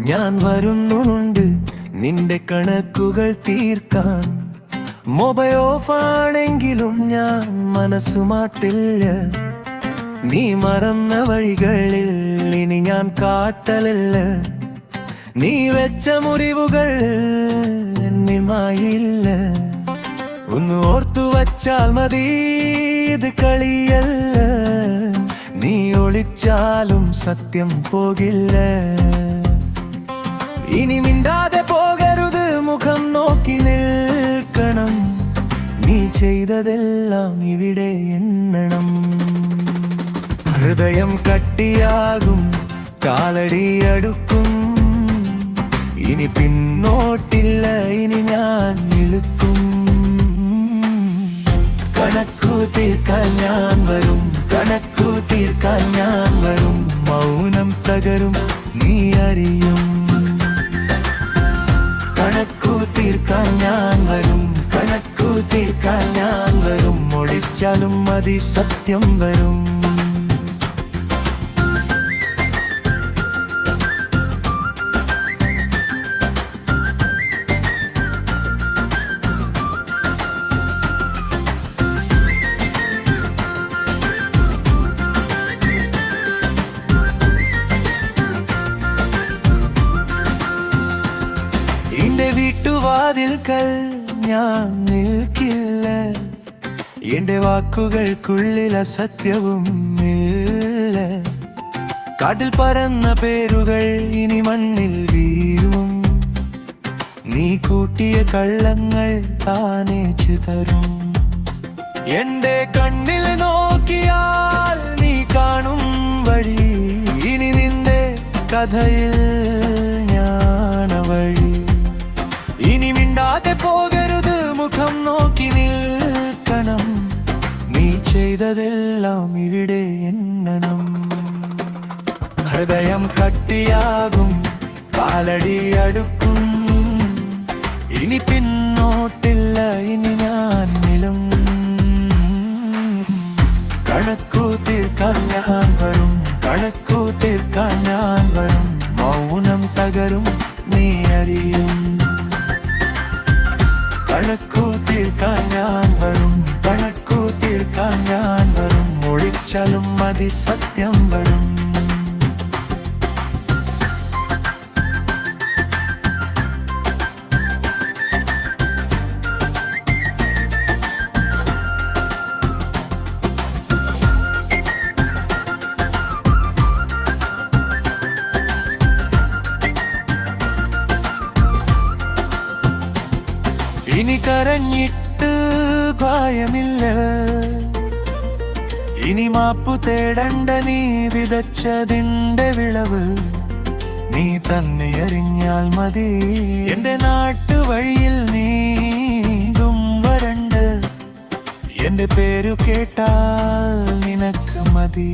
ഞാൻ വരുന്നുണ്ട് നിന്റെ കണക്കുകൾ തീർക്കാൻ. മൊബൈൽ ഓഫാണെങ്കിലും ഞാൻ മനസ്സു മാറ്റില്ല. നീ മറന്ന വഴികളിൽ ഇനി ഞാൻ കാട്ടലില്ല. നീ വെച്ച മുറിവുകൾ എന്നിൽ. ഒന്ന് ഓർത്തു വച്ചാൽ മതി, ഇത് കളിയല്ല. നീ ഒളിച്ചാലും സത്യം പോകില്ല. ഇനി മിണ്ടാതെ പോകരുത്, മുഖം നോക്കി നിൽക്കണം. നീ ചെയ്തതെല്ലാം ഇവിടെ എണ്ണണം. ഹൃദയം കട്ടിയാകും, കാലടി അടുക്കും. ഇനി പിന്നോട്ടില്ല, ഇനി ഞാൻ നിൽക്കും. കണക്കു തീർക്കാൻ ഞാൻ വരും, കണക്കു തീർക്കാൻ ഞാൻ വരും. മൗനം തകരും, നീ അറിയും. കണക്കു തീർക്കാൻ ഞാൻ വരും, കണക്കു തീർക്കാൻ ഞാൻ വരും. ഒളിച്ചാലും മതി, സത്യം വരും. എന്റെ വീട്ടുവാതിൽക്കൽ ഞാൻ നിൽക്കില്ല. എന്റെ വാക്കുകൾക്കുള്ളിൽ അസത്യവും ഇല്ല. കാട്ടിൽ പറന്ന പേരുകൾ ഇനി മണ്ണിൽ വീഴും. നീ കൂട്ടിയ കള്ളങ്ങൾ താനേ ചിതറും. എന്റെ കണ്ണിൽ നോക്കിയാൽ നീ കാണും വഴി. ഇനി നിന്റെ കഥയിൽ ഞാൻ വഴി. ഇനി മിണ്ടാതെ പോകരുത്, മുഖം നോക്കി നിൽക്കണം. നീ ചെയ്തതെല്ലാം ഇവിടെ എണ്ണണം. ഹൃദയം കട്ടിയാകും, കാലടി അടുക്കും. ഇനി പിന്നോട്ടില്ല, ഇനി ഞാൻ നിലും. കണക്കു തീർക്കാൻ ഞാൻ വരും, കണക്കു തീർക്കാൻ ഞാൻ വരും. മൗനം തകരും, നീ അറിയും. കണക്കു തീർക്കാൻ ഞാൻ വരും, കണക്കു തീർക്കാൻ ഞാൻ വരും. ഒളിച്ചാലും മതി, സത്യം വരും. ഇനി കരഞ്ഞിട്ട് ഭയമില്ല. ഇനി മാപ്പു തേടണ്ട, നീ വിതച്ചതിന്റെ വിളവ് നീ തന്നെ അറിഞ്ഞാൽ മതി. എന്റെ നാട്ടുവഴിയിൽ നീതും വരണ്ട്. എന്റെ പേരു കേട്ടാൽ നിനക്ക് മതി.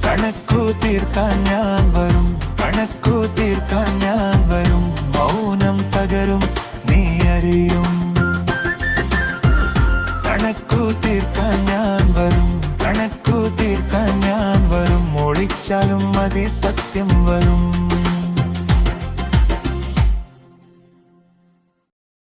കണക്കു തീർക്കാൻ ഞാൻ വരും, കണക്കു തീർക്കാൻ ഞാൻ വരും. മൗനം തകരും, നീ അറിയും. കണക്കു തീർക്കാൻ ഞാൻ വരും, കണക്കു തീർക്കാൻ ഞാൻ വരും. ഒളിച്ചാലും മതി, സത്യം വരും.